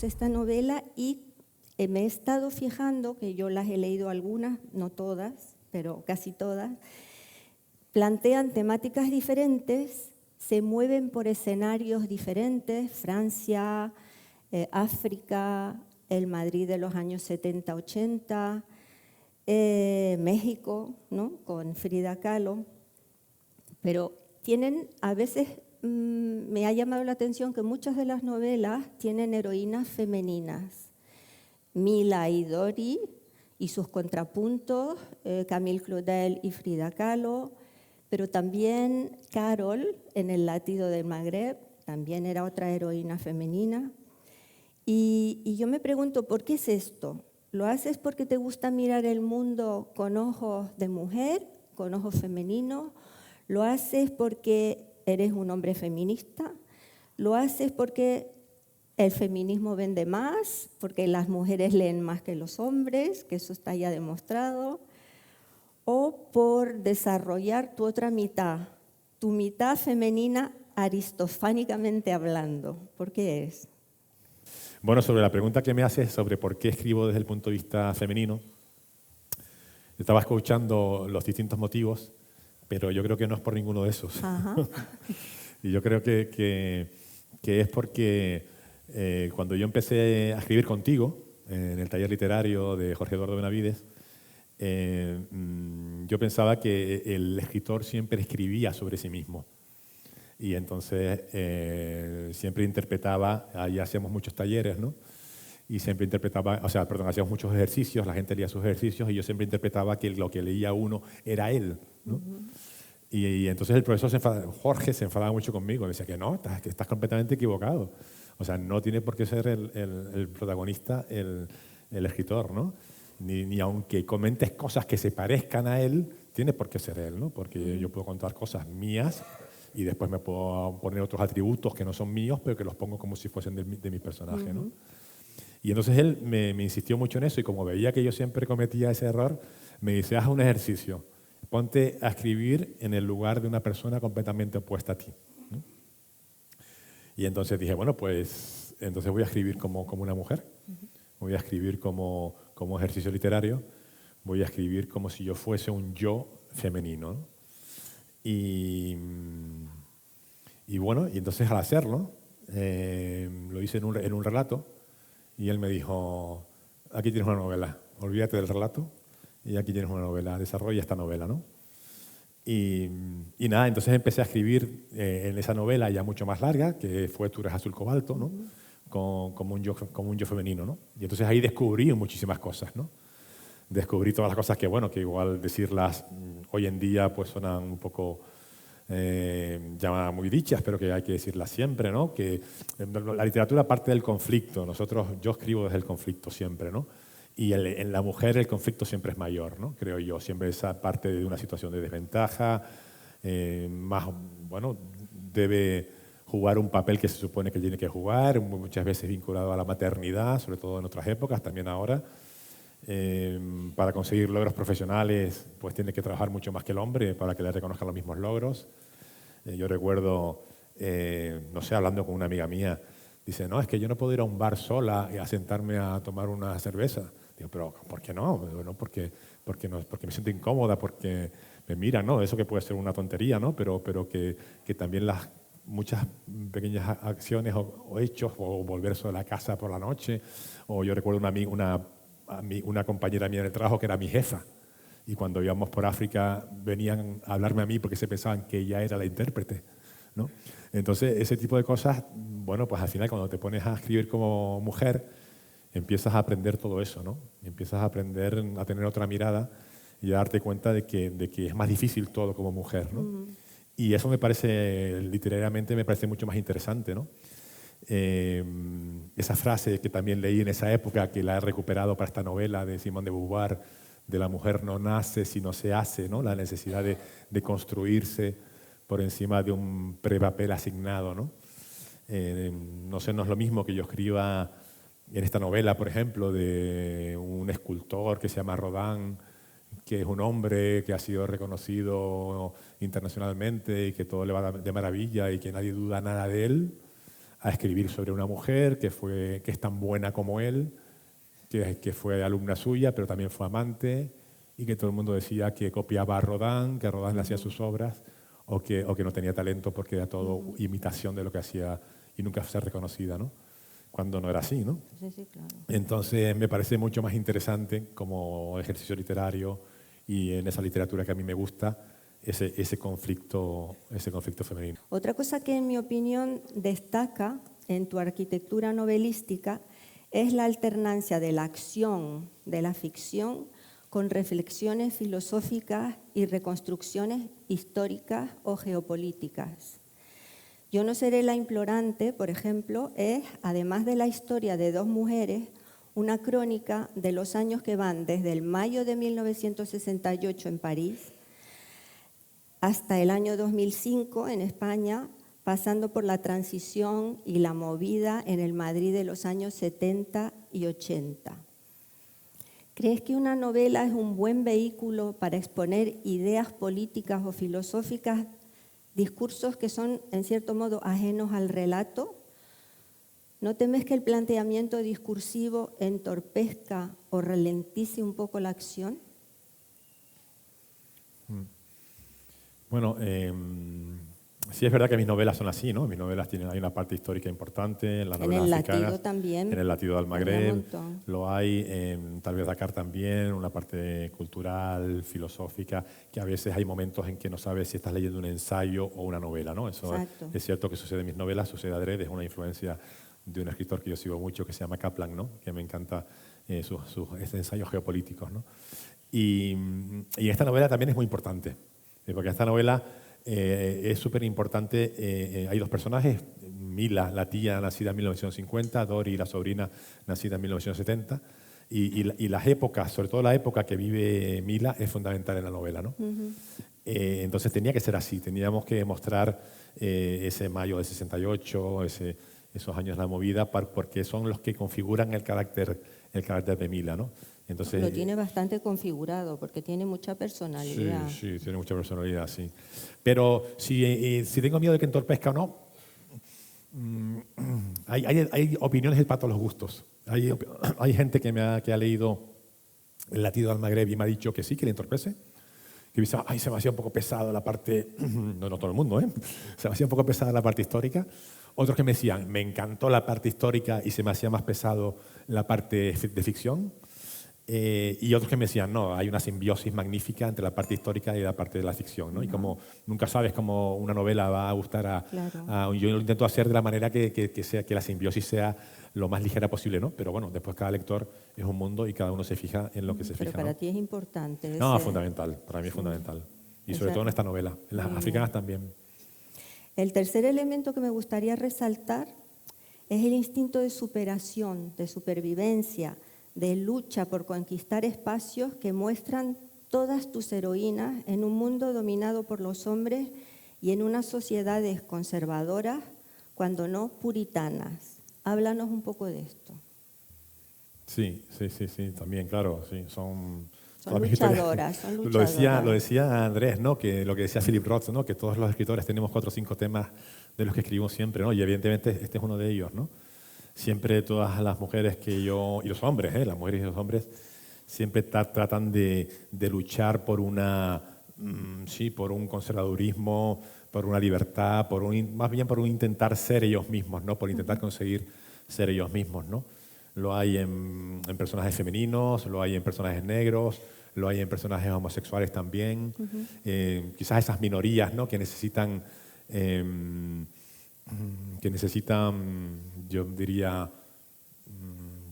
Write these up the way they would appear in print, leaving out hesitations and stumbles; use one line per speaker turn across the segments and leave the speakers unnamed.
esta novela y me he estado fijando, que yo las he leído algunas, no todas, pero casi todas, plantean temáticas diferentes, se mueven por escenarios diferentes, Francia, África, el Madrid de los años 70-80, México, ¿no? Con Frida Kahlo, pero tienen a veces, me ha llamado la atención que muchas de las novelas tienen heroínas femeninas. Mila y Dori y sus contrapuntos, Camille Claudel y Frida Kahlo, pero también Carol en El latido del Magreb, también era otra heroína femenina. Y yo me pregunto, ¿por qué es esto? ¿Lo haces porque te gusta mirar el mundo con ojos de mujer, con ojos femeninos? ¿Lo haces porque eres un hombre feminista? ¿Lo haces porque el feminismo vende más, porque las mujeres leen más que los hombres, que eso está ya demostrado? ¿O por desarrollar tu otra mitad, tu mitad femenina aristofánicamente hablando? ¿Por qué es?
Bueno, sobre la pregunta que me haces sobre por qué escribo desde el punto de vista femenino, estaba escuchando los distintos motivos, pero yo creo que no es por ninguno de esos.
Ajá.
Y yo creo que es porque cuando yo empecé a escribir contigo, en el taller literario de Jorge Eduardo Benavides, yo pensaba que el escritor siempre escribía sobre sí mismo. Y entonces siempre interpretaba, ahí hacíamos muchos talleres, ¿no? Y siempre interpretaba, hacíamos muchos ejercicios, la gente leía sus ejercicios y yo siempre interpretaba que lo que leía uno era él, ¿no? Y entonces el profesor Jorge se enfadaba mucho conmigo, decía que no, estás completamente equivocado. O sea, no tiene por qué ser el protagonista el escritor, ¿no? Ni aunque comentes cosas que se parezcan a él, tiene por qué ser él, ¿no? Porque yo puedo contar cosas mías y después me puedo poner otros atributos que no son míos, pero que los pongo como si fuesen de mi personaje, ¿no? Y entonces él me insistió mucho en eso y como veía que yo siempre cometía ese error, me dice, haz un ejercicio, ponte a escribir en el lugar de una persona completamente opuesta a ti, ¿no? Y entonces dije, bueno, pues entonces voy a escribir como una mujer, voy a escribir como ejercicio literario, voy a escribir como si yo fuese un yo femenino, ¿no? Y bueno, y entonces al hacerlo, lo hice en un relato y él me dijo, aquí tienes una novela, olvídate del relato y aquí tienes una novela, desarrolla esta novela, ¿no? Y nada, entonces empecé a escribir en esa novela ya mucho más larga, que fue Tú eres azul cobalto, ¿no? Como un yo femenino, ¿no? Y entonces ahí descubrí muchísimas cosas, ¿no? Descubrí todas las cosas que, bueno, que igual decirlas hoy en día pues suenan un poco ya muy dichas, pero que hay que decirlas siempre, ¿no? Que la literatura parte del conflicto. Yo escribo desde el conflicto siempre, ¿no? Y en la mujer el conflicto siempre es mayor, ¿no? Creo yo. Siempre esa parte de una situación de desventaja, más, bueno, debe jugar un papel que se supone que tiene que jugar, muchas veces vinculado a la maternidad, sobre todo en otras épocas, también ahora. Para conseguir logros profesionales, pues tiene que trabajar mucho más que el hombre para que le reconozcan los mismos logros. Yo recuerdo, no sé, hablando con una amiga mía, dice, no, es que yo no puedo ir a un bar sola y a sentarme a tomar una cerveza. Digo, pero ¿por qué no? No, porque me siento incómoda, porque me miran, ¿no? Eso que puede ser una tontería, ¿no? Pero que también muchas pequeñas acciones o hechos, o volver sola a casa por la noche, o yo recuerdo una compañera mía en el trabajo que era mi jefa, y cuando íbamos por África venían a hablarme a mí porque se pensaban que ella era la intérprete, ¿no? Entonces, ese tipo de cosas, bueno, pues al final cuando te pones a escribir como mujer, empiezas a aprender todo eso, ¿no? Empiezas a aprender a tener otra mirada y a darte cuenta de que es más difícil todo como mujer, ¿no? Y eso me parece, literariamente, me parece mucho más interesante, ¿no? Esa frase que también leí en esa época, que la he recuperado para esta novela de Simone de Beauvoir, de la mujer no nace sino se hace, ¿no? La necesidad de construirse por encima de un prepapel asignado, ¿no? No sé, no es lo mismo que yo escriba en esta novela, por ejemplo, de un escultor que se llama Rodin, que es un hombre que ha sido reconocido internacionalmente y que todo le va de maravilla y que nadie duda nada de él, a escribir sobre una mujer que es tan buena como él, que fue alumna suya, pero también fue amante, y que todo el mundo decía que copiaba a Rodin, que Rodin le hacía sus obras, o que no tenía talento porque era todo imitación de lo que hacía y nunca fue reconocida, ¿no? Cuando no era así, ¿no?
Sí, sí, claro.
Entonces me parece mucho más interesante como ejercicio literario y en esa literatura que a mí me gusta, ese conflicto femenino.
Otra cosa que en mi opinión destaca en tu arquitectura novelística es la alternancia de la acción, de la ficción, con reflexiones filosóficas y reconstrucciones históricas o geopolíticas. Yo no seré la implorante, por ejemplo, es, además de la historia de dos mujeres, una crónica de los años que van desde el mayo de 1968 en París hasta el año 2005 en España, pasando por la transición y la movida en el Madrid de los años 70 y 80. ¿Crees que una novela es un buen vehículo para exponer ideas políticas o filosóficas, discursos que son, en cierto modo, ajenos al relato? ¿No temes que el planteamiento discursivo entorpezca o ralentice un poco la acción?
Bueno, sí es verdad que mis novelas son así, ¿no? Mis novelas hay una parte histórica importante, en las novelas africanas.
En el latido también.
En el latido del Magreb lo hay, en tal vez Dakar también, una parte cultural, filosófica, que a veces hay momentos en que no sabes si estás leyendo un ensayo o una novela, ¿no? Eso es cierto que sucede en mis novelas, sucede adrede, es una influencia de un escritor que yo sigo mucho que se llama Kaplan, ¿no? Que me encanta sus ensayos geopolíticos, ¿no? Y esta novela también es muy importante, porque esta novela es súper importante. Hay dos personajes, Mila, la tía nacida en 1950, Dori, la sobrina nacida en 1970, y las épocas, sobre todo la época que vive Mila, es fundamental en la novela, ¿no? Entonces tenía que ser así, teníamos que mostrar ese mayo de 68, esos años de la movida, porque son los que configuran el carácter de Mila, ¿no? Entonces,
lo tiene bastante configurado porque tiene mucha personalidad.
Sí, tiene mucha personalidad, sí. Pero si tengo miedo de que entorpezca o no, hay opiniones para todos los gustos. Hay gente que ha leído El latido del Magreb y me ha dicho que sí, que le entorpece. Que dice, ay, se me hacía un poco pesado la parte, no todo el mundo, se me hacía un poco pesada la parte histórica. Otros que me decían, me encantó la parte histórica y se me hacía más pesado la parte de ficción. Y otros que me decían, no, hay una simbiosis magnífica entre la parte histórica y la parte de la ficción, ¿no? Y como nunca sabes cómo una novela va a gustar yo lo intento hacer de la manera que la simbiosis sea lo más ligera posible, ¿no? Pero bueno, después cada lector es un mundo y cada uno se fija en lo que se fija.
Pero para ti es importante.
No, fundamental, para mí es fundamental. Y sobre todo en esta novela, en las africanas también.
El tercer elemento que me gustaría resaltar es el instinto de superación, de supervivencia, de lucha por conquistar espacios que muestran todas tus heroínas en un mundo dominado por los hombres y en unas sociedades conservadoras, cuando no puritanas. Háblanos un poco de esto.
Sí, también, claro, sí, son
luchadoras, son luchadoras.
Lo decía Andrés, ¿no? Que lo que decía Philip Roth, ¿no? Que todos los escritores tenemos 4 o 5 temas de los que escribimos siempre, ¿no? Y evidentemente este es uno de ellos, ¿no? Siempre todas las mujeres y los hombres, las mujeres y los hombres, siempre tratan de luchar por por un conservadurismo, por una libertad, más bien por un intentar ser ellos mismos, ¿no? Por intentar conseguir ser ellos mismos, ¿no? Lo hay en personajes femeninos, lo hay en personajes negros, lo hay en personajes homosexuales también. Quizás esas minorías, ¿no? que necesitan, yo diría,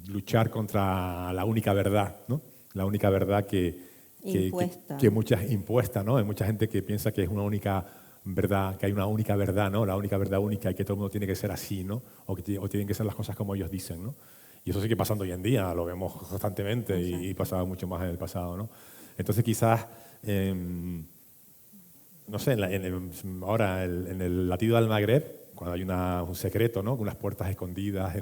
luchar contra la única verdad, ¿no? La única verdad que muchas impuesta, ¿no? Hay mucha gente que piensa que es una única verdad, que hay una única verdad, ¿no? La única verdad única y que todo el mundo tiene que ser así, ¿no? O tienen que ser las cosas como ellos dicen, ¿no? Y eso sigue pasando hoy en día, lo vemos constantemente y pasaba mucho más en el pasado, ¿no? Entonces quizás, no sé, ahora en el latido del Magreb, cuando hay un secreto, ¿no? Con unas puertas escondidas,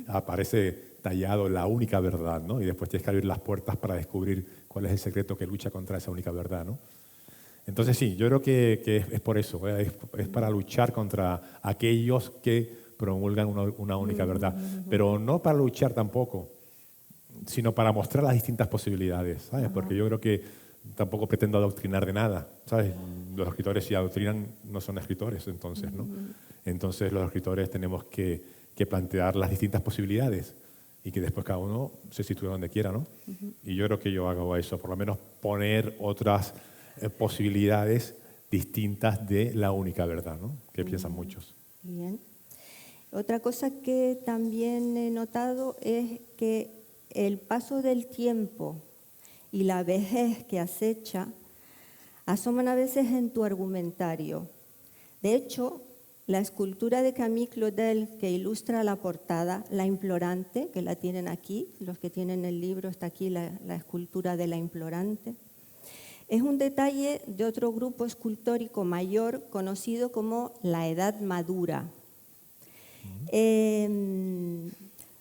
aparece tallado la única verdad, ¿no? Y después tienes que abrir las puertas para descubrir cuál es el secreto que lucha contra esa única verdad, ¿no? Entonces sí, yo creo que es por eso, es para luchar contra aquellos que promulgan una única verdad. Pero no para luchar tampoco, sino para mostrar las distintas posibilidades, ¿sabes? Porque yo creo que tampoco pretendo adoctrinar de nada, ¿sabes? Los escritores, si adoctrinan, no son escritores, entonces, ¿no? Entonces los escritores tenemos que plantear las distintas posibilidades y que después cada uno se sitúe donde quiera, ¿no? Y yo creo que yo hago eso, por lo menos poner otras posibilidades distintas de la única verdad, ¿no? Que piensan muchos.
Bien. Otra cosa que también he notado es que el paso del tiempo y la vejez que acecha asoman a veces en tu argumentario. De hecho, la escultura de Camille Claudel que ilustra la portada, La Implorante, que la tienen aquí, los que tienen el libro, está aquí la escultura de La Implorante, es un detalle de otro grupo escultórico mayor conocido como la Edad Madura.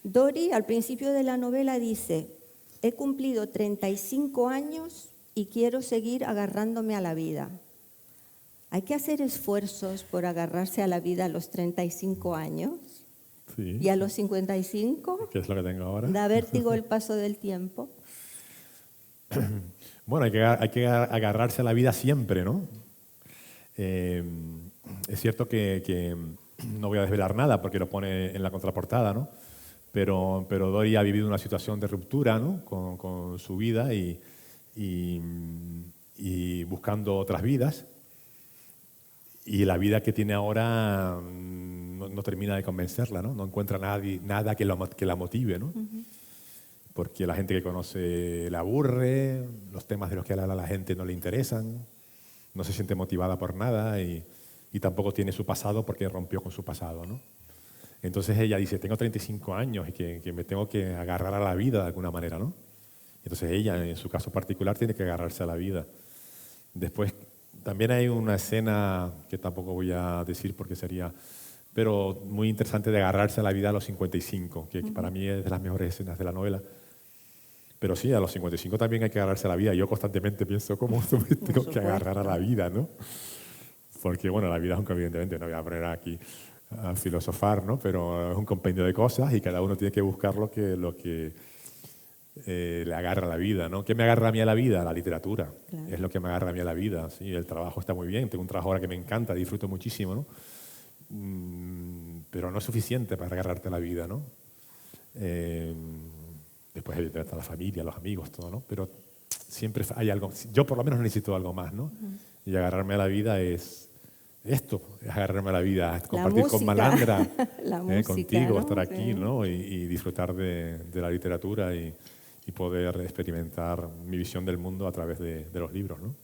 Dori, al principio de la novela, dice: he cumplido 35 años y quiero seguir agarrándome a la vida. ¿Hay que hacer esfuerzos por agarrarse a la vida a los 35 años?
Sí.
¿Y a los 55?
¿Qué es lo que tengo ahora?
¿Da vértigo el paso del tiempo?
Bueno, hay que agarrarse a la vida siempre, ¿no? Es cierto que no voy a desvelar nada porque lo pone en la contraportada, ¿no? Pero Dori ha vivido una situación de ruptura, ¿no? con su vida y buscando otras vidas. Y la vida que tiene ahora no termina de convencerla, ¿no? No encuentra nada que la motive, ¿no? Porque la gente que conoce la aburre, los temas de los que habla la gente no le interesan, no se siente motivada por nada y tampoco tiene su pasado porque rompió con su pasado, ¿no? Entonces ella dice, tengo 35 años y que me tengo que agarrar a la vida de alguna manera, ¿no? Entonces ella, en su caso particular, tiene que agarrarse a la vida. Después, también hay una escena que tampoco voy a decir porque sería, pero muy interesante, de agarrarse a la vida a los 55, que para mí es de las mejores escenas de la novela. Pero sí, a los 55 también hay que agarrarse a la vida. Yo constantemente pienso cómo me tengo que agarrar a la vida, ¿no? Porque, bueno, la vida es evidentemente, no voy a poner aquí a filosofar, ¿no? Pero es un compendio de cosas y cada uno tiene que buscar lo que le agarra a la vida, ¿no? ¿Qué me agarra a mí a la vida? La literatura. Claro. Es lo que me agarra a mí a la vida. Sí, el trabajo está muy bien, tengo un trabajo ahora que me encanta, disfruto muchísimo, ¿no? Pero no es suficiente para agarrarte a la vida, ¿no? Después evidentemente está la familia, los amigos, todo, ¿no? Pero siempre hay algo. Yo por lo menos necesito algo más, ¿no? Y agarrarme a la vida es esto, es agarrarme a la vida, es compartir con Malandra, contigo, ¿no? Estar aquí, ¿no? Y disfrutar de la literatura y poder experimentar mi visión del mundo a través de los libros, ¿no?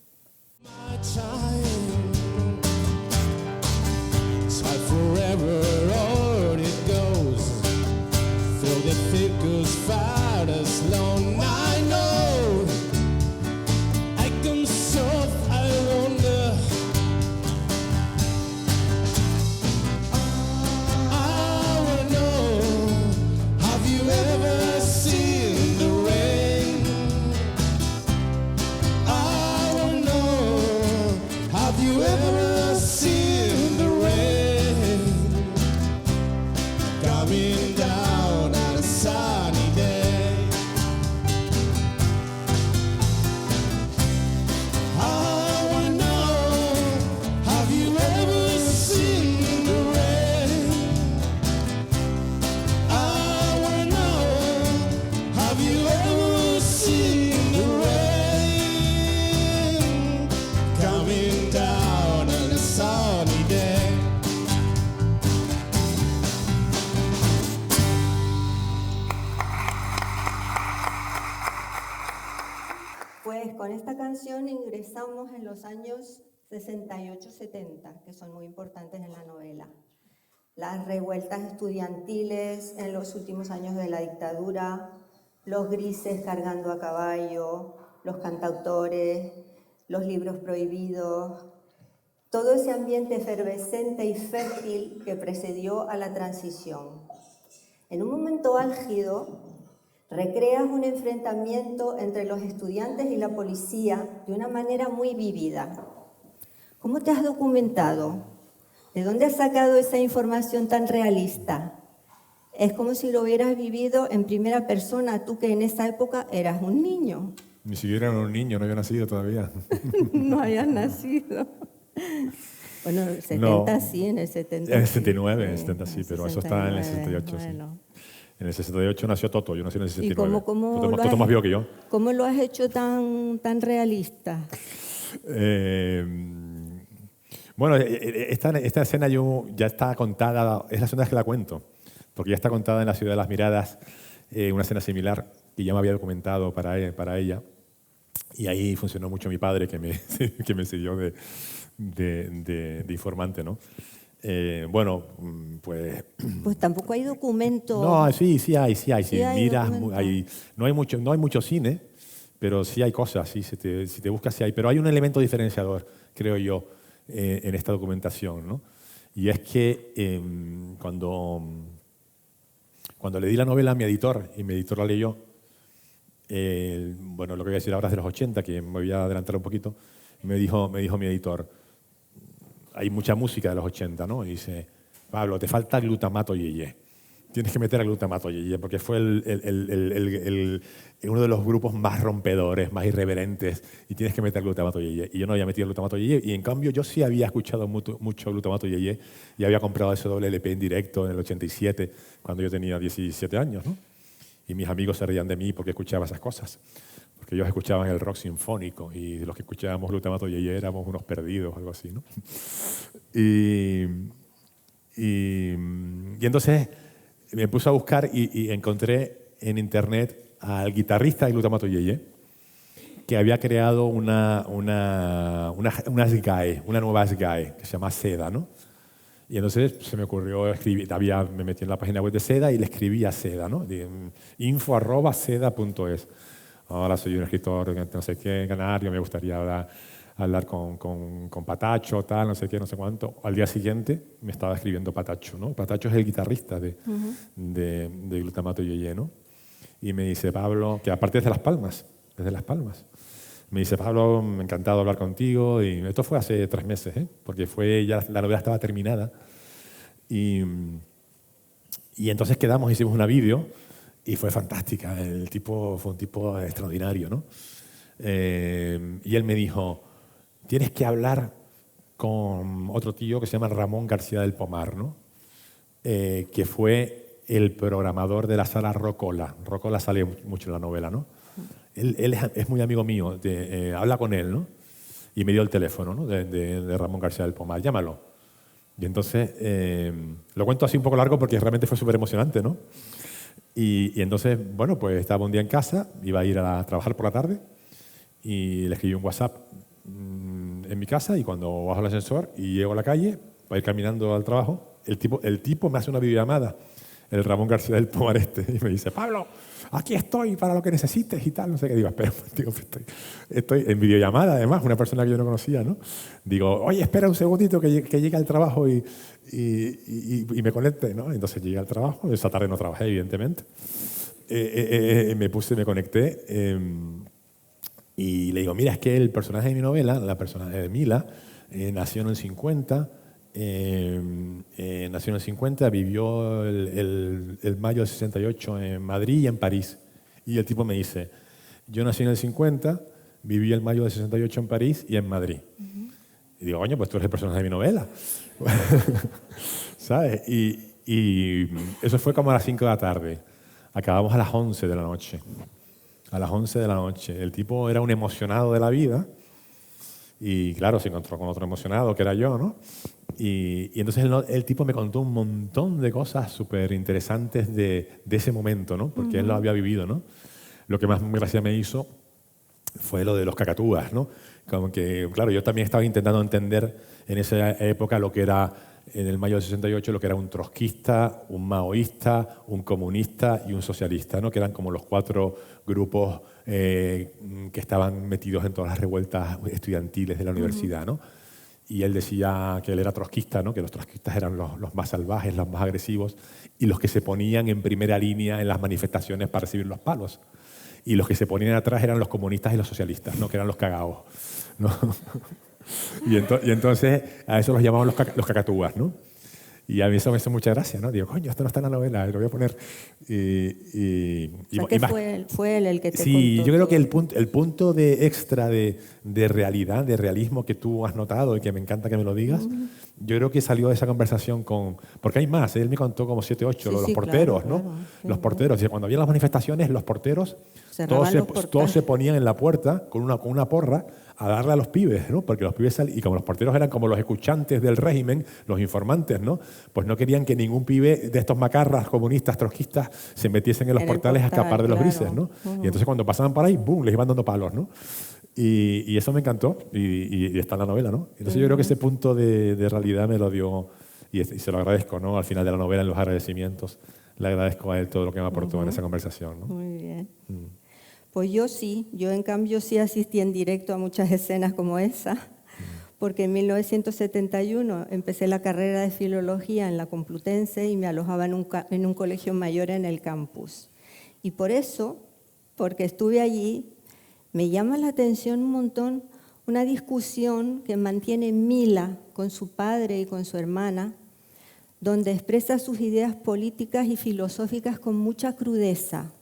Pues con esta canción ingresamos en los años 68-70, que son muy importantes en la novela. Las revueltas estudiantiles en los últimos años de la dictadura, los grises cargando a caballo, los cantautores, los libros prohibidos, todo ese ambiente efervescente y fértil que precedió a la transición. En un momento álgido, recreas un enfrentamiento entre los estudiantes y la policía de una manera muy vívida. ¿Cómo te has documentado? ¿De dónde has sacado esa información tan realista? Es como si lo hubieras vivido en primera persona, tú que en esa época eras un niño.
Ni siquiera era un niño, no había nacido todavía.
No habías nacido. Bueno, el 70
No.
sí, en el 70
En el
sí.
79, en el
Sí,
70 sí,
en el
pero eso está en el
69,
68, sí.
bueno.
En el 68 nació Toto, yo nací en el
¿Y
69.
cómo
Toto
lo
es más viejo que yo.
cómo lo has hecho tan realista?
Eh, bueno, esta escena yo ya está contada, es la segunda vez que la cuento, porque ya está contada en La ciudad de las miradas, una escena similar que ya me había documentado para ella. Y ahí funcionó mucho mi padre, que me, que me sirvió de informante, ¿no? Bueno, pues...
Pues tampoco hay documento.
No, sí hay.
Sí
Si
hay
miras,
documento.
no hay mucho cine, pero sí hay cosas, sí, si te buscas, sí hay. Pero hay un elemento diferenciador, creo yo, en esta documentación, ¿no? Y es que cuando le di la novela a mi editor, y mi editor la leyó, bueno, lo que voy a decir ahora es de los 80, que me voy a adelantar un poquito, me dijo mi editor, hay mucha música de los 80, ¿no? Y dice, Pablo, te falta glutamato yeye. Tienes que meter a glutamato yeye, porque fue uno de los grupos más rompedores, más irreverentes, y tienes que meter glutamato yeye. Y yo no había metido glutamato yeye, y en cambio yo sí había escuchado mucho glutamato yeye, y había comprado ese doble LP en directo en el 87, cuando yo tenía 17 años, ¿no? Y mis amigos se reían de mí porque escuchaba esas cosas. Porque ellos escuchaban el rock sinfónico y los que escuchábamos glutamato yeye éramos unos perdidos, algo así, ¿no? Y entonces me puse a buscar y encontré en internet al guitarrista de glutamato yeye que había creado una SGAE, una nueva SGAE que se llama Seda, ¿no? Y entonces se me ocurrió escribir, me metí en la página web de Seda y le escribí a Seda, ¿no? info@seda.es. Ahora soy un escritor, no sé qué, canario, me gustaría hablar con Patacho, tal, no sé qué, no sé cuánto. Al día siguiente me estaba escribiendo Patacho, ¿no? Patacho es el guitarrista de Glutamato Yeye, ¿no? Y me dice, Pablo, que aparte es de Las Palmas, me dice, Pablo, me ha encantado hablar contigo. Y esto fue hace 3 meses, porque ya la novela estaba terminada. Y entonces quedamos, hicimos una vídeo y fue fantástica. El tipo fue un tipo extraordinario, ¿no? Y él me dijo, tienes que hablar con otro tío que se llama Ramón García del Pomar, ¿no? Que fue el programador de la sala Rocola. Rocola sale mucho en la novela, ¿no? Él es muy amigo mío, habla con él, ¿no? Y me dio el teléfono, ¿no? de Ramón García del Pomar, llámalo. Y entonces, lo cuento así un poco largo porque realmente fue súper emocionante, ¿no? Y entonces, bueno, pues estaba un día en casa, iba a ir a trabajar por la tarde y le escribí un WhatsApp en mi casa y cuando bajo el ascensor y llego a la calle, para ir caminando al trabajo, el tipo me hace una videollamada, el Ramón García del Pomar y me dice, Pablo, aquí estoy para lo que necesites y tal, no sé qué. Digo, espera, digo, estoy en videollamada, además, una persona que yo no conocía, ¿no? Digo, oye, espera un segundito que llegue al trabajo y me conecte, ¿no? Entonces llegué al trabajo, esa tarde no trabajé, evidentemente. Me conecté y le digo, mira, es que el personaje de mi novela, la personaje de Mila, nació en el 50, nació en el 50, vivió el mayo del 68 en Madrid y en París. Y el tipo me dice, yo nací en el 50, viví el mayo del 68 en París y en Madrid. Y digo, coño, pues tú eres el personaje de mi novela. ¿Sabes? Y eso fue como a las 5 de la tarde. Acabamos a las 11 de la noche. A las 11 de la noche. El tipo era un emocionado de la vida. Y claro, se encontró con otro emocionado, que era yo, ¿no? Y entonces el tipo me contó un montón de cosas súper interesantes de ese momento, ¿no? Porque él lo había vivido, ¿no? Lo que más gracia me hizo fue lo de los cacatúas, ¿no? Como que, claro, yo también estaba intentando entender en esa época lo que era, en el mayo del 68, lo que era un trotskista, un maoísta, un comunista y un socialista, ¿no? Que eran como los 4 grupos que estaban metidos en todas las revueltas estudiantiles de la universidad, ¿no? Y él decía que él era trotskista, ¿no? Que los trotskistas eran los más salvajes, los más agresivos y los que se ponían en primera línea en las manifestaciones para recibir los palos. Y los que se ponían atrás eran los comunistas y los socialistas, ¿no? Que eran los cagados, ¿no? Y entonces a eso los llamaban los cacatúas, ¿no? Y a mí eso me hizo mucha gracia, ¿no? Digo, coño, esto no está en la novela, lo voy a poner.
O sea, que fue él el que te
sí,
contó
yo creo que
todo.
el punto de extra de realidad, de realismo que tú has notado y que me encanta que me lo digas, yo creo que salió de esa conversación con... Porque hay más, él me contó como 7, 8,
Sí,
los
sí,
porteros,
claro,
¿no?
claro.
Los porteros. Y cuando había las manifestaciones, los porteros,
Cerraban los portales.
todos se ponían en la puerta con una porra a darle a los pibes, ¿no? Porque los pibes y como los porteros eran como los escuchantes del régimen, los informantes, ¿no? Pues no querían que ningún pibe de estos macarras comunistas, trotskistas, se metiesen en los portales a escapar de los grises, ¿no? Y entonces cuando pasaban por ahí, ¡boom!, les iban dando palos, ¿no? Y eso me encantó y está en la novela, ¿no? Entonces yo creo que ese punto de realidad me lo dio y se lo agradezco, ¿no? Al final de la novela, en los agradecimientos, le agradezco a él todo lo que me aportó en esa conversación, ¿no?
Muy bien. Pues yo en cambio sí asistí en directo a muchas escenas como esa, porque en 1971 empecé la carrera de filología en la Complutense y me alojaba en un colegio mayor en el campus. Y por eso, porque estuve allí, me llama la atención un montón una discusión que mantiene Mila con su padre y con su hermana, donde expresa sus ideas políticas y filosóficas con mucha crudeza.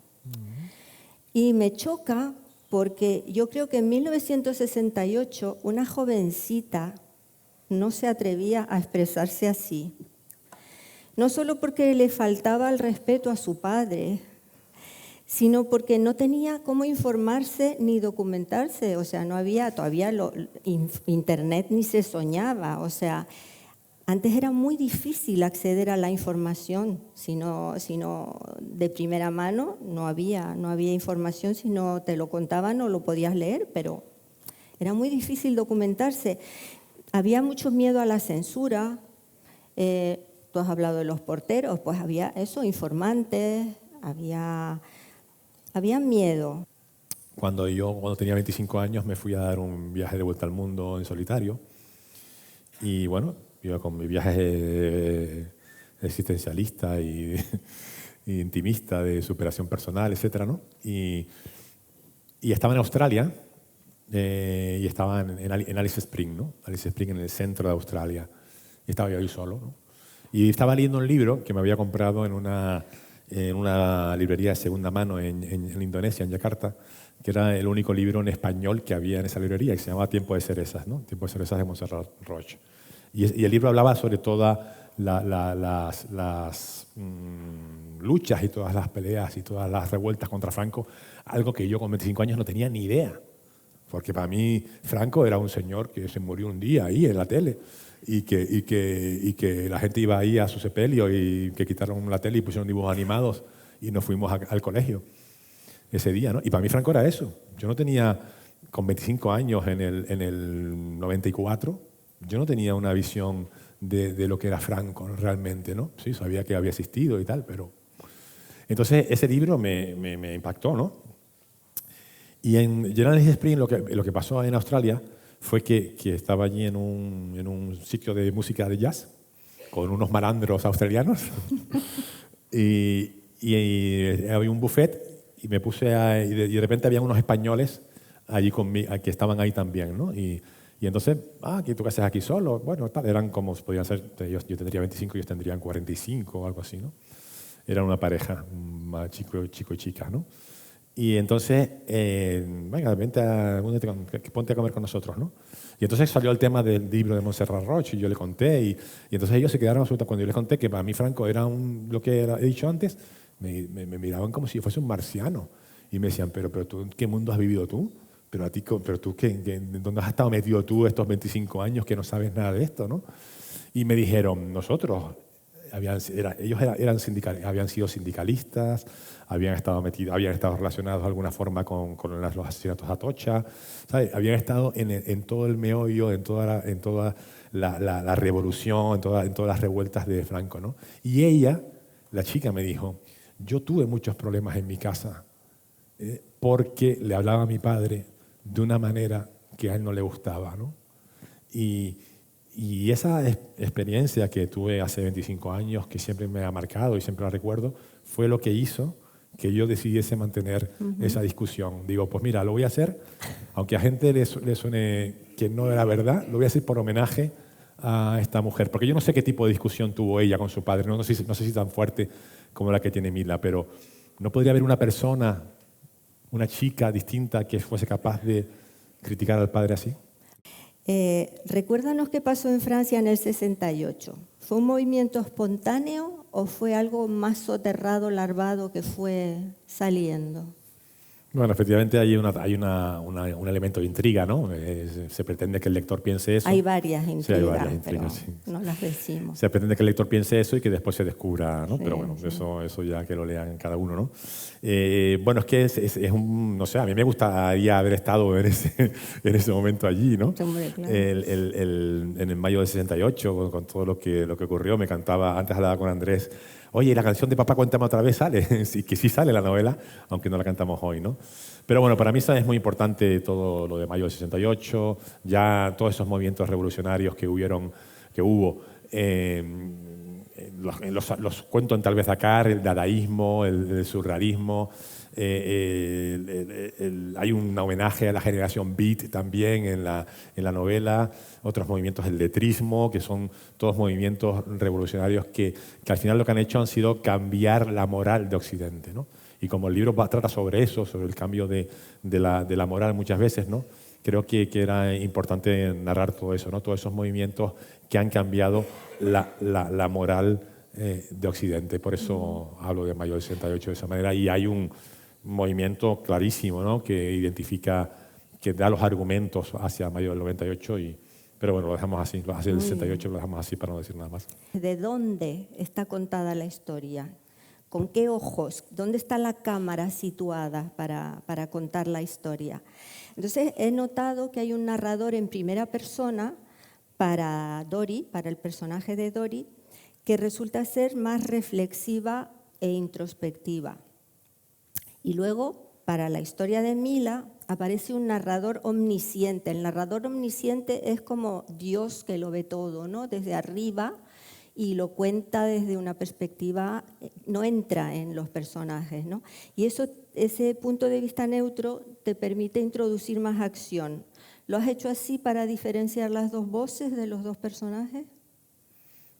Y me choca porque yo creo que en 1968 una jovencita no se atrevía a expresarse así. No solo porque le faltaba el respeto a su padre, sino porque no tenía cómo informarse ni documentarse. O sea, no había todavía internet ni se soñaba. O sea, antes era muy difícil acceder a la información, sino de primera mano no había información, si no te lo contaban no lo podías leer, pero era muy difícil documentarse. Había mucho miedo a la censura. Tú has hablado de los porteros, pues había eso, informantes, había miedo.
Cuando tenía 25 años me fui a dar un viaje de vuelta al mundo en solitario y bueno, iba con mi viaje existencialista y intimista de superación personal, etcétera, ¿no? Y estaba en Australia y estaba en Alice Springs, ¿no? Alice Springs en el centro de Australia. Y estaba yo ahí solo, ¿no? Y estaba leyendo un libro que me había comprado en una librería de segunda mano en Indonesia, en Yakarta, que era el único libro en español que había en esa librería, que se llamaba Tiempo de cerezas, ¿no? Tiempo de cerezas de Montserrat Roig. Y el libro hablaba sobre todas las luchas y todas las peleas y todas las revueltas contra Franco, algo que yo con 25 años no tenía ni idea. Porque para mí Franco era un señor que se murió un día ahí en la tele y que la gente iba ahí a su sepelio y que quitaron la tele y pusieron dibujos animados y nos fuimos al colegio ese día, ¿no? Y para mí Franco era eso. Yo no tenía, con 25 años en el 94, yo no tenía una visión de lo que era Franco realmente, ¿no? Sí, sabía que había existido y tal, pero... Entonces ese libro me impactó, ¿no? Y en Alice Springs lo que pasó en Australia fue que estaba allí en un sitio de música de jazz con unos malandros australianos y había un buffet y me puse y de repente había unos españoles allí conmigo que estaban ahí también, ¿no? Y entonces, ¿qué tú qué haces aquí solo? Bueno, tal, eran como podían ser, yo tendría 25 y ellos tendrían 45 o algo así, ¿no? Eran una pareja, chico y chica, ¿no? Y entonces, venga, ponte a comer con nosotros, ¿no? Y entonces salió el tema del libro de Montserrat Roig y yo le conté y entonces ellos se quedaron absolutamente, cuando yo les conté que para mí Franco era lo que he dicho antes, me miraban como si yo fuese un marciano y me decían, pero tú, ¿en qué mundo has vivido tú? Pero tú, ¿dónde has estado metido tú estos 25 años que no sabes nada de esto, ¿no? Y me dijeron, nosotros, ellos habían sido sindicalistas, habían estado relacionados de alguna forma con los asesinatos de Atocha, ¿sabes? Habían estado en todo el meollo, en toda la revolución, en todas las revueltas de Franco, ¿no? Y ella, la chica, me dijo, yo tuve muchos problemas en mi casa porque le hablaba a mi padre de una manera que a él no le gustaba, ¿no? Y esa experiencia que tuve hace 25 años, que siempre me ha marcado y siempre la recuerdo, fue lo que hizo que yo decidiese mantener esa discusión. Digo, pues mira, lo voy a hacer, aunque a gente le suene que no era verdad, lo voy a hacer por homenaje a esta mujer. Porque yo no sé qué tipo de discusión tuvo ella con su padre, no sé si tan fuerte como la que tiene Mila, pero ¿no podría haber una persona, una chica distinta que fuese capaz de criticar al padre así?
Recuérdanos qué pasó en Francia en el 68. ¿Fue un movimiento espontáneo o fue algo más soterrado, larvado que fue saliendo?
Bueno, efectivamente hay un elemento de intriga, ¿no? Se pretende que el lector piense eso.
Hay varias intrigas,
sí, hay varias intrigas,
pero
sí.
no las decimos.
Se pretende que el lector piense eso y que después se descubra, ¿no?
Sí,
Pero bueno,
sí.
eso ya que lo lean cada uno, ¿no? Bueno, es que es un, no sé, a mí me gustaría haber estado en ese momento allí, ¿no?
Hombre, claro.
En el mayo del 68, con todo lo que ocurrió, me cantaba, antes hablaba con Andrés, oye, la canción de Papá Cuéntame otra vez sale, sí, que sí sale la novela, aunque no la cantamos hoy, ¿no? Pero bueno, para mí es muy importante todo lo de mayo del 68, ya todos esos movimientos revolucionarios que hubo. Los cuento en Tal vez Dakar, el dadaísmo, el surrealismo. Hay un homenaje a la generación beat también en la novela, otros movimientos, el letrismo, que son todos movimientos revolucionarios que al final lo que han hecho han sido cambiar la moral de Occidente, ¿no? Y como el libro trata sobre eso, sobre el cambio de la moral muchas veces, ¿no? Creo que era importante narrar todo eso, ¿no? Todos esos movimientos que han cambiado la moral de Occidente. Por eso hablo de mayo del 68 de esa manera. Y hay un movimiento clarísimo, ¿no? Que identifica, que da los argumentos hacia mayo del 98. Pero bueno, lo dejamos así, hacia el 68 lo dejamos así para no decir nada más.
¿De dónde está contada la historia? ¿Con qué ojos? ¿Dónde está la cámara situada para contar la historia? Entonces, he notado que hay un narrador en primera persona para Dori, para el personaje de Dori, que resulta ser más reflexiva e introspectiva. Y luego, para la historia de Mila, aparece un narrador omnisciente. El narrador omnisciente es como Dios que lo ve todo, ¿no? Desde arriba, y lo cuenta desde una perspectiva, no entra en los personajes, ¿no? Y ese punto de vista neutro te permite introducir más acción. ¿Lo has hecho así para diferenciar las dos voces de los dos personajes?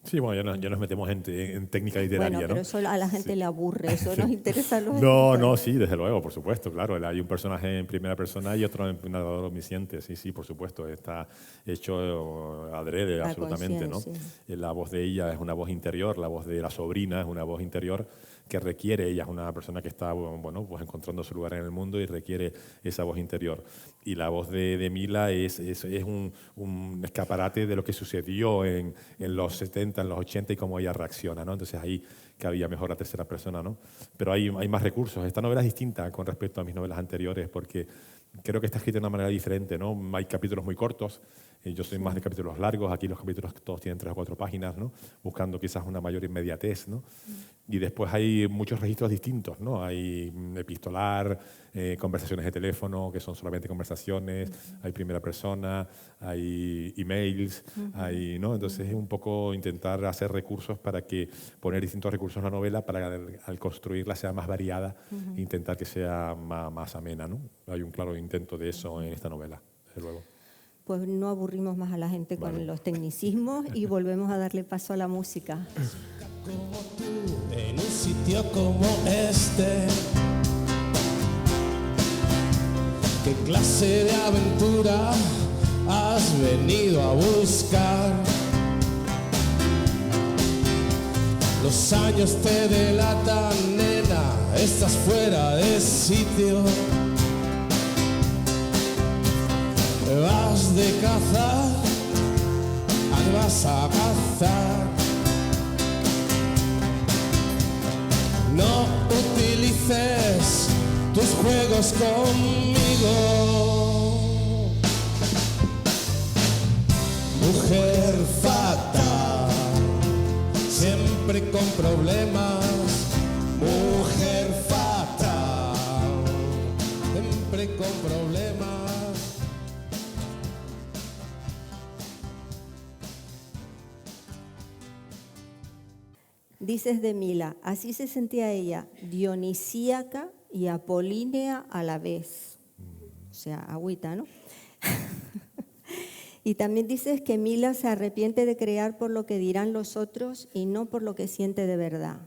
Sí, bueno, ya nos metemos en técnica literaria,
bueno, pero
¿no?
eso a la gente le aburre, eso nos interesa a los
No, sí, desde luego, por supuesto, claro. Hay un personaje en primera persona y otro en narrador omnisciente, sí, por supuesto. Está hecho adrede, absolutamente, ¿no? La voz de ella es una voz interior, la voz de la sobrina es una voz interior que requiere, ella es una persona que está, bueno, pues encontrando su lugar en el mundo y requiere esa voz interior. Y la voz de Mila es un escaparate de lo que sucedió en los 70, en los 80 y cómo ella reacciona, ¿no? Entonces ahí cabía mejor la tercera persona, ¿no? Pero hay más recursos. Esta novela es distinta con respecto a mis novelas anteriores porque creo que está escrita de una manera diferente, ¿no? Hay capítulos muy cortos. Yo soy más de capítulos largos, aquí los capítulos todos tienen 3 o 4 páginas, ¿no? Buscando quizás una mayor inmediatez, ¿no? Y después hay muchos registros distintos, ¿no? Hay epistolar, conversaciones de teléfono, que son solamente conversaciones, hay primera persona, hay emails, ¿no? Entonces es un poco intentar hacer recursos poner distintos recursos en la novela para al construirla sea más variada e intentar que sea más amena, ¿no? Hay un claro intento de eso en esta novela, desde luego.
Pues no aburrimos más a la gente con los tecnicismos y volvemos a darle paso a la música.
Como tú, en un sitio como este, ¿qué clase de aventura has venido a buscar? Los años te delatan, nena, estás fuera de sitio. Vas de caza, vas a cazar. No utilices tus juegos conmigo. Mujer fatal, siempre con problemas. Mujer fatal, siempre con problemas.
Dices de Mila, así se sentía ella, dionisíaca y apolínea a la vez. O sea, agüita, ¿no? Y también dices que Mila se arrepiente de crear por lo que dirán los otros y no por lo que siente de verdad.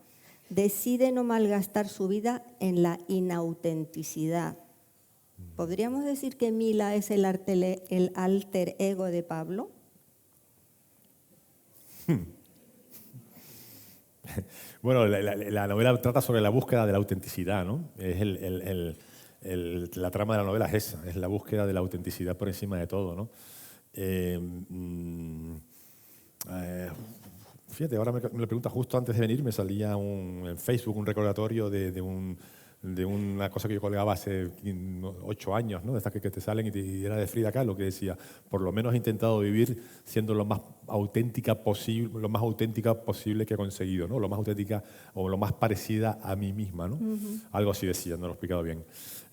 Decide no malgastar su vida en la inautenticidad. ¿Podríamos decir que Mila es el alter ego de Pablo?
Bueno, la novela trata sobre la búsqueda de la autenticidad, ¿no? Es la trama de la novela es esa, es la búsqueda de la autenticidad por encima de todo, ¿no? Fíjate, ahora me lo pregunta justo antes de venir, me salía en Facebook un recordatorio de una cosa que yo colgaba hace 8 años, ¿no? De estas que te salen y era de Frida Kahlo, que decía, por lo menos he intentado vivir siendo lo más auténtica posible que he conseguido, ¿no? Lo más auténtica o lo más parecida a mí misma, ¿no? Algo así decía, no lo he explicado bien.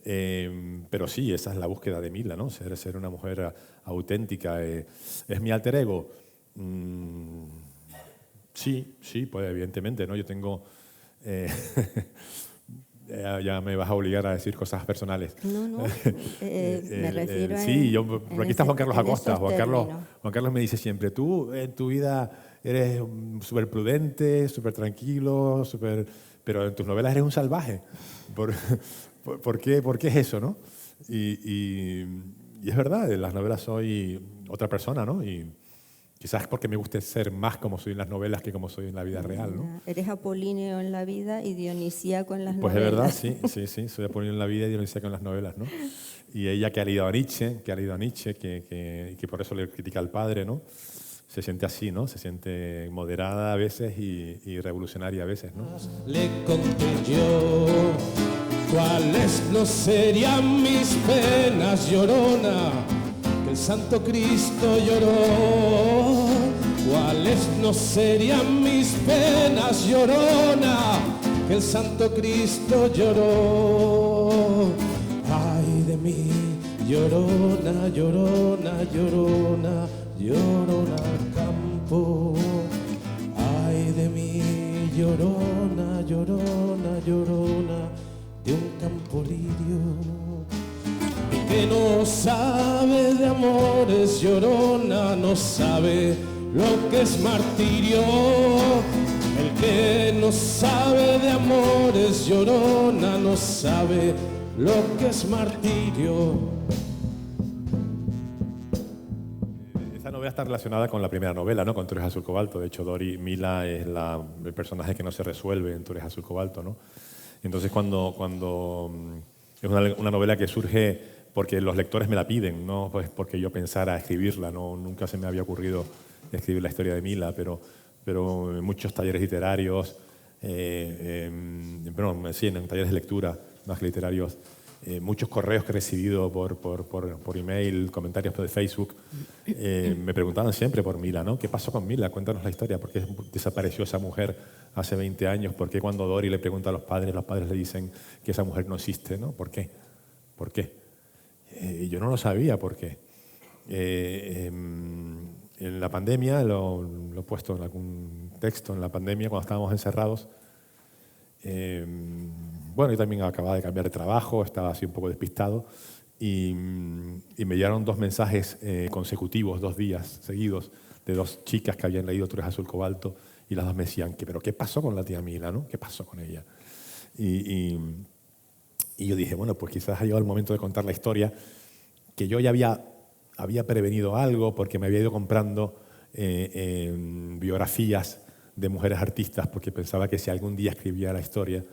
Pero sí, esa es la búsqueda de Mila, ¿no? Ser una mujer auténtica. ¿Es mi alter ego? Sí, pues evidentemente, ¿no? Yo tengo... ya me vas a obligar a decir cosas personales.
No, me refiero a...
Sí, por aquí está Juan Carlos Acosta. Juan Carlos me dice siempre, tú en tu vida eres súper prudente, súper tranquilo, pero en tus novelas eres un salvaje. ¿Por qué es eso, no? Y es verdad, en las novelas soy otra persona, ¿no? Y quizás porque me guste ser más como soy en las novelas que como soy en la vida real, ¿no?
Eres apolíneo en la vida y dionisíaco en las
Pues
novelas.
es verdad, sí, soy apolíneo en la vida y dionisíaco en las novelas, ¿no? Y ella que ha leído a Nietzsche, que por eso le critica al padre, ¿no? Se siente así, ¿no? Se siente moderada a veces y revolucionaria a veces, ¿no?
Le conté yo cuáles no serían mis penas, llorona, que el Santo Cristo lloró. Cuáles no serían mis penas, llorona, que el Santo Cristo lloró. Ay de mí, llorona, llorona, llorona, llorona al campo. Ay de mí, llorona, llorona, llorona, de un campo lirio. El que no sabe de amores, llorona, no sabe lo que es martirio. El que no sabe de amores, llorona, no sabe lo que es martirio.
Esta novela está relacionada con la primera novela, ¿no? Con Tú eres azul cobalto. De hecho, Mila es el personaje que no se resuelve en Tú eres azul cobalto, ¿no? Entonces, cuando es una novela que surge porque los lectores me la piden, no pues porque yo pensara escribirla, no, nunca se me había ocurrido escribir la historia de Mila, pero en muchos talleres literarios, en talleres de lectura más que literarios, muchos correos que he recibido por email, comentarios de Facebook, me preguntaban siempre por Mila, ¿no? ¿Qué pasó con Mila? Cuéntanos la historia. ¿Por qué desapareció esa mujer hace 20 años? ¿Por qué cuando Dori le pregunta a los padres le dicen que esa mujer no existe, ¿no? ¿Por qué? ¿Por qué? Yo no lo sabía por qué. En la pandemia, lo he puesto en algún texto, en la pandemia, cuando estábamos encerrados, yo también acababa de cambiar de trabajo, estaba así un poco despistado, y me llegaron 2 mensajes consecutivos, 2 días seguidos, de 2 chicas que habían leído Tú eres azul cobalto, y las 2 me decían, ¿pero qué pasó con la tía Mila, no? ¿Qué pasó con ella? Y yo dije, bueno, pues quizás ha llegado el momento de contar la historia, que yo ya había prevenido algo, porque me había ido comprando biografías de mujeres artistas, porque pensaba que si algún día escribía la historia,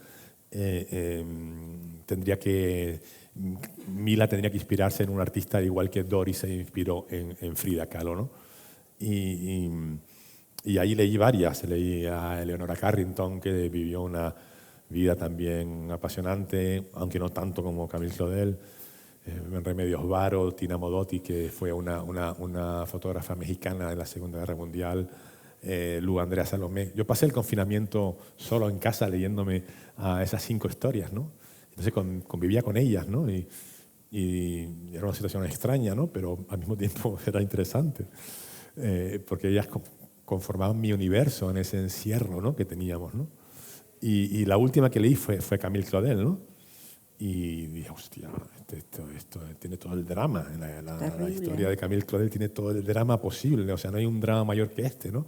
Mila tendría que inspirarse en un artista igual que Doris se inspiró en Frida Kahlo, ¿no? Y ahí leí varias. Leí a Eleonora Carrington, que vivió una vida también apasionante, aunque no tanto como Camille Claudel. Remedios Varo, Tina Modotti, que fue una fotógrafa mexicana en la Segunda Guerra Mundial, Lu Andrea Salomé. Yo pasé el confinamiento solo en casa leyéndome a esas 5 historias, ¿no? Entonces convivía con ellas, ¿no? Y era una situación extraña, ¿no? Pero al mismo tiempo era interesante, porque ellas conformaban mi universo en ese encierro, ¿no?, que teníamos, ¿no? Y la última que leí fue Camille Claudel, ¿no? Y dije, hostia, esto tiene todo el drama. La historia de Camille Claudel tiene todo el drama posible. O sea, no hay un drama mayor que este, ¿no?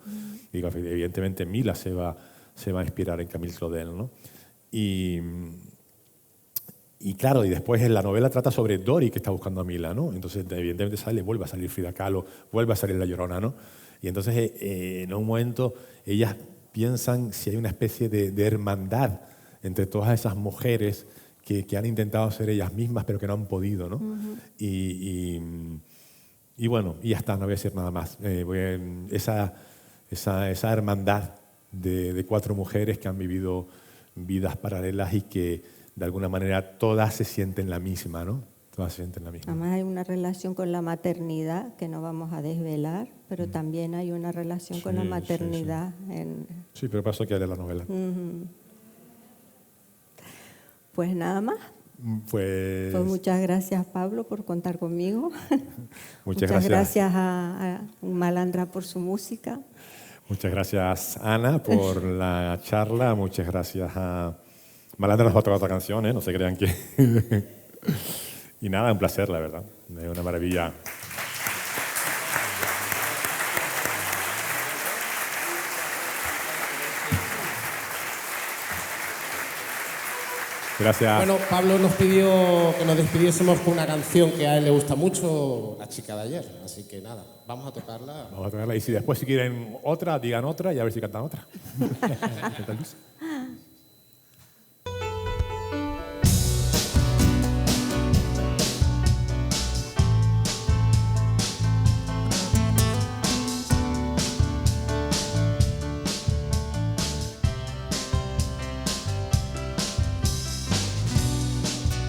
Digo, evidentemente Mila se va a inspirar en Camille Claudel, ¿no? Y claro, y después en la novela trata sobre Dori, que está buscando a Mila, ¿no? Entonces, evidentemente vuelve a salir Frida Kahlo, vuelve a salir La Llorona, ¿no? Y entonces, en un momento, ellas piensan si hay una especie de hermandad entre todas esas mujeres que han intentado ser ellas mismas, pero que no han podido, ¿no? Y bueno, y ya está, no voy a decir nada más. Esa hermandad de 4 mujeres que han vivido vidas paralelas y que, de alguna manera, todas se sienten la misma, ¿no? Todas se sienten la misma.
Además hay una relación con la maternidad que no vamos a desvelar, pero también hay una relación con la maternidad.
Sí, pero para eso hay que leer la novela.
Pues nada más.
Pues
muchas gracias, Pablo, por contar conmigo.
Muchas
gracias a Malandra por su música.
Muchas gracias, Ana, por la charla. Muchas gracias a Malandra. Nos va a tocar otra canción, ¿eh? No se crean que... Y nada, un placer, la verdad. Es una maravilla. Gracias.
Bueno, Pablo nos pidió que nos despidiésemos con una canción que a él le gusta mucho, La chica de ayer. Así que nada, vamos a tocarla.
Vamos a tocarla. Y si después, si quieren otra, digan otra y a ver si cantan otra. ¿Qué tal, Luis?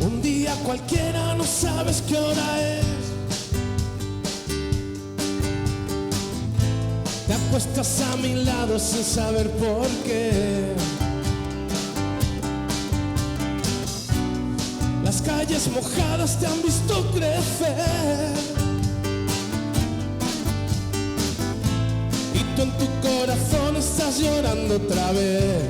Un día cualquiera, no sabes qué hora es. Te acuestas a mi lado sin saber por qué. Las calles mojadas te han visto crecer. Y tú en tu corazón estás llorando otra vez.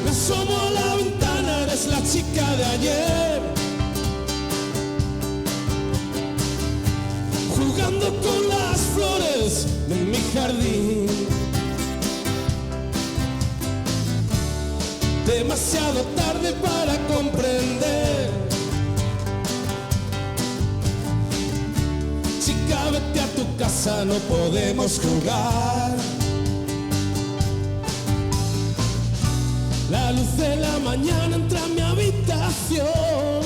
Me asomo a la ventana, eres la chica de ayer. Jugando con las flores de mi jardín. Demasiado tarde para comprender. Chica, vete a tu casa, no podemos jugar. La luz de la mañana entra a mi habitación.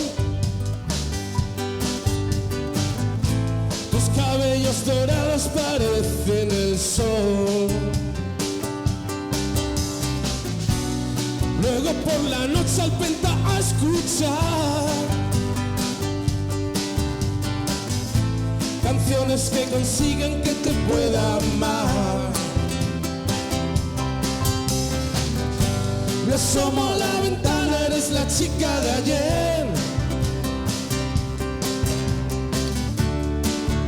Tus cabellos dorados parecen el sol. Luego por la noche al penta a escuchar canciones que consigan que te pueda amar. Me asomo a la ventana, eres la chica de ayer.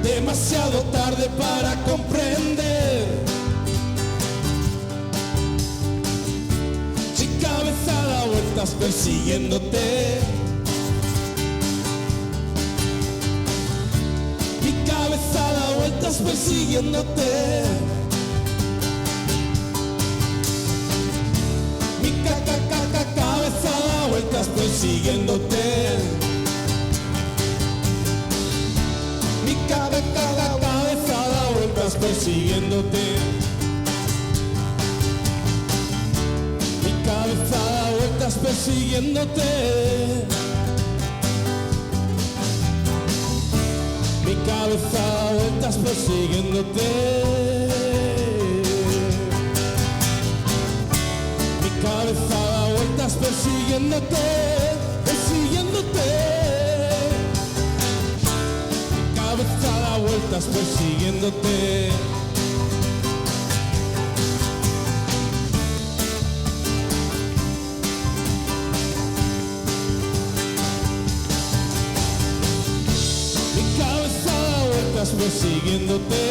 Demasiado tarde para comprender. Chica, cabeza da vueltas persiguiéndote. Mi cabeza da vueltas persiguiéndote. Cabeza da vueltas persiguiéndote. Mi cabeza da vueltas persiguiéndote. Mi cabeza da vueltas persiguiéndote. Mi cabeza da vueltas persiguiéndote. Cabeza da vueltas persiguiéndote, persiguiéndote. Cabeza da vueltas persiguiéndote. Mi cabeza da vueltas persiguiéndote.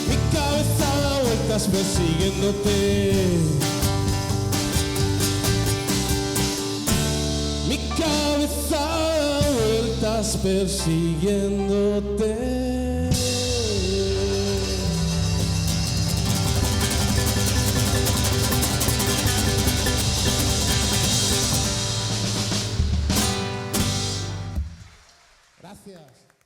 Mi cabeza da vueltas persiguiéndote. Mi cabeza da vueltas persiguiéndote. Gracias.